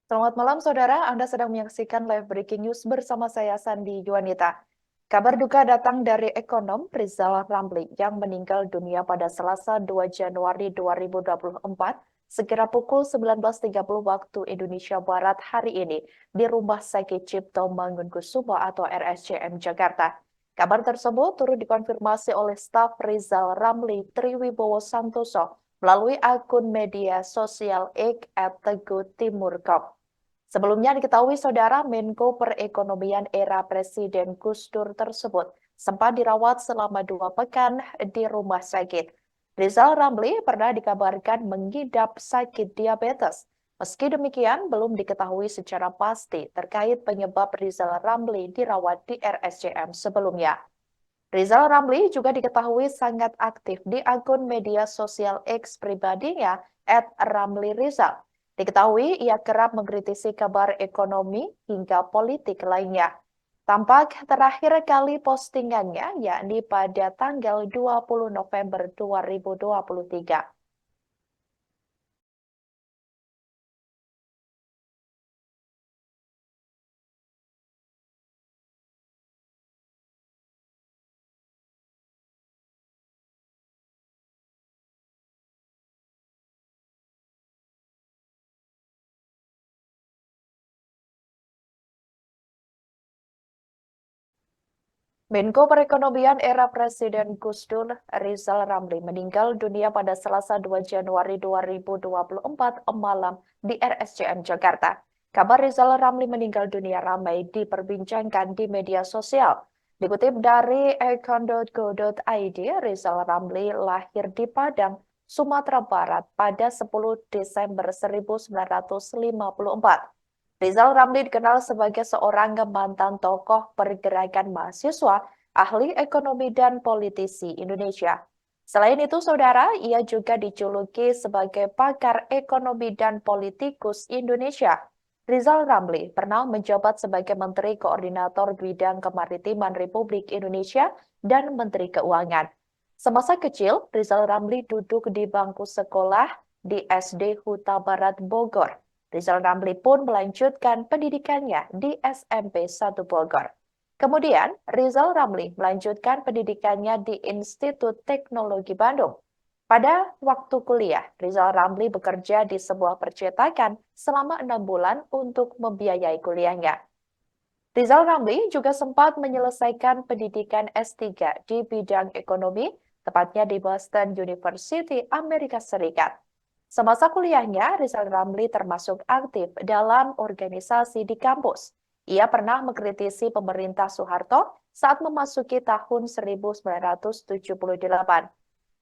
Selamat malam, saudara. Anda sedang menyaksikan live breaking news bersama saya, Sandi Juanita. Kabar duka datang dari ekonom Rizal Ramli yang meninggal dunia pada Selasa 2 Januari 2024, sekira pukul 19.30 waktu Indonesia Barat hari ini di Rumah Sakit Cipto Mangunkusumo atau RSCM Jakarta. Kabar tersebut turut dikonfirmasi oleh staf Rizal Ramli Triwibowo Santoso melalui akun media sosial @teguh_timurkop. Sebelumnya diketahui saudara Menko Perekonomian era Presiden Gus Dur tersebut sempat dirawat selama 2 pekan di rumah sakit. Rizal Ramli pernah dikabarkan mengidap sakit diabetes. Meski demikian, belum diketahui secara pasti terkait penyebab Rizal Ramli dirawat di RSCM sebelumnya. Rizal Ramli juga diketahui sangat aktif di akun media sosial X pribadinya @ramlirizal. Diketahui ia kerap mengkritisi kabar ekonomi hingga politik lainnya. Tampak terakhir kali postingannya yakni pada tanggal 20 November 2023. Menko Perekonomian era Presiden Gus Dur, Rizal Ramli, meninggal dunia pada Selasa 2 Januari 2024 malam di RSCM Jakarta. Kabar Rizal Ramli meninggal dunia ramai diperbincangkan di media sosial. Dikutip dari econ.go.id, Rizal Ramli lahir di Padang, Sumatera Barat pada 10 Desember 1954. Rizal Ramli dikenal sebagai seorang mantan tokoh pergerakan mahasiswa, ahli ekonomi dan politisi Indonesia. Selain itu, saudara, ia juga dijuluki sebagai pakar ekonomi dan politikus Indonesia. Rizal Ramli pernah menjabat sebagai Menteri Koordinator Bidang Kemaritiman Republik Indonesia dan Menteri Keuangan. Semasa kecil, Rizal Ramli duduk di bangku sekolah di SD Huta Barat Bogor. Rizal Ramli pun melanjutkan pendidikannya di SMP 1 Bogor. Kemudian, Rizal Ramli melanjutkan pendidikannya di Institut Teknologi Bandung. Pada waktu kuliah, Rizal Ramli bekerja di sebuah percetakan selama 6 bulan untuk membiayai kuliahnya. Rizal Ramli juga sempat menyelesaikan pendidikan S3 di bidang ekonomi, tepatnya di Boston University, Amerika Serikat. Semasa kuliahnya, Rizal Ramli termasuk aktif dalam organisasi di kampus. Ia pernah mengkritisi pemerintah Soeharto saat memasuki tahun 1978.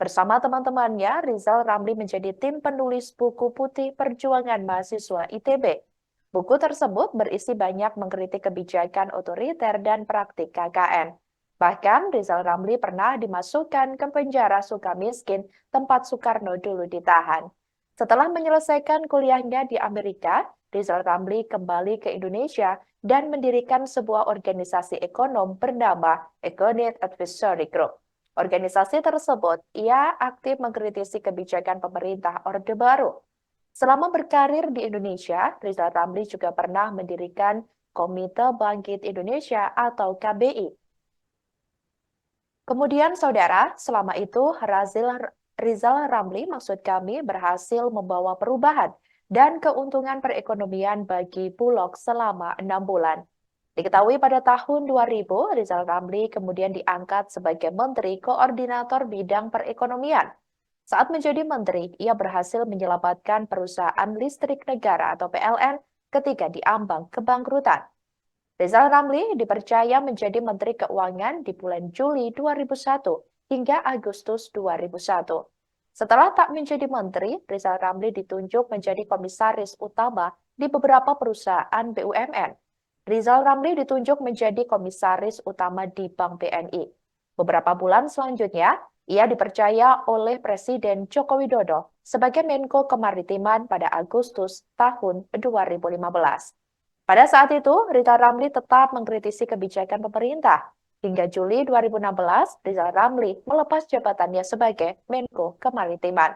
Bersama teman-temannya, Rizal Ramli menjadi tim penulis buku putih Perjuangan Mahasiswa ITB. Buku tersebut berisi banyak mengkritik kebijakan otoriter dan praktik KKN. Bahkan Rizal Ramli pernah dimasukkan ke penjara Sukamiskin, tempat Soekarno dulu ditahan. Setelah menyelesaikan kuliahnya di Amerika, Rizal Ramli kembali ke Indonesia dan mendirikan sebuah organisasi ekonom bernama Econet Advisory Group. Organisasi tersebut, ia aktif mengkritisi kebijakan pemerintah Orde Baru. Selama berkarir di Indonesia, Rizal Ramli juga pernah mendirikan Komite Bangkit Indonesia atau KBI. Kemudian, saudara, selama itu Rizal Ramli maksud kami berhasil membawa perubahan dan keuntungan perekonomian bagi Bulog selama 6 bulan. Diketahui pada tahun 2000, Rizal Ramli kemudian diangkat sebagai Menteri Koordinator Bidang Perekonomian. Saat menjadi menteri, ia berhasil menyelamatkan perusahaan listrik negara atau PLN ketika diambang kebangkrutan. Rizal Ramli dipercaya menjadi Menteri Keuangan di bulan Juli 2001 hingga Agustus 2001. Setelah tak menjadi menteri, Rizal Ramli ditunjuk menjadi komisaris utama di beberapa perusahaan BUMN. Rizal Ramli ditunjuk menjadi komisaris utama di Bank BNI. Beberapa bulan selanjutnya, ia dipercaya oleh Presiden Joko Widodo sebagai Menko Kemaritiman pada Agustus tahun 2015. Pada saat itu, Rizal Ramli tetap mengkritisi kebijakan pemerintah. Hingga Juli 2016, Rizal Ramli melepas jabatannya sebagai Menko Kemaritiman.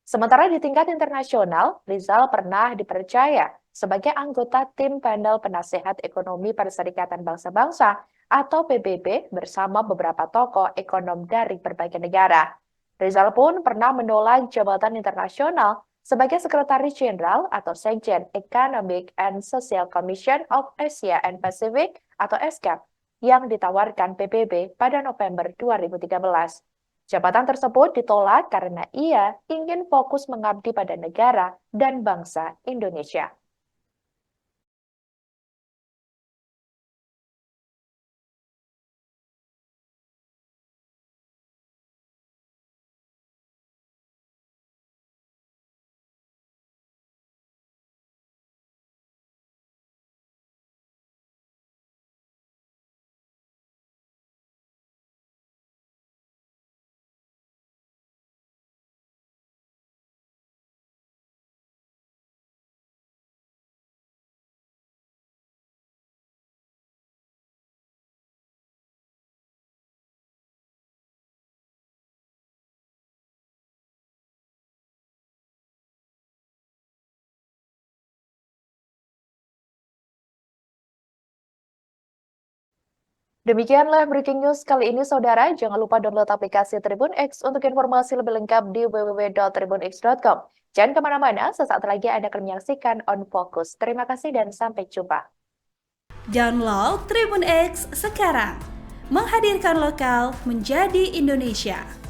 Sementara di tingkat internasional, Rizal pernah dipercaya sebagai anggota tim panel penasehat ekonomi Perserikatan Bangsa-Bangsa atau PBB bersama beberapa tokoh ekonom dari berbagai negara. Rizal pun pernah menolak jabatan internasional sebagai Sekretaris Jenderal atau Sekjen Economic and Social Commission of Asia and Pacific atau ESCAP yang ditawarkan PBB pada November 2013. Jabatan tersebut ditolak karena ia ingin fokus mengabdi pada negara dan bangsa Indonesia. Demikianlah breaking news kali ini, saudara. Jangan lupa download aplikasi Tribun X untuk informasi lebih lengkap di www.tribunx.com. Jangan kemana-mana, sesaat lagi Anda akan menyaksikan On Focus. Terima kasih dan sampai jumpa. Download Tribun X sekarang, menghadirkan lokal menjadi Indonesia.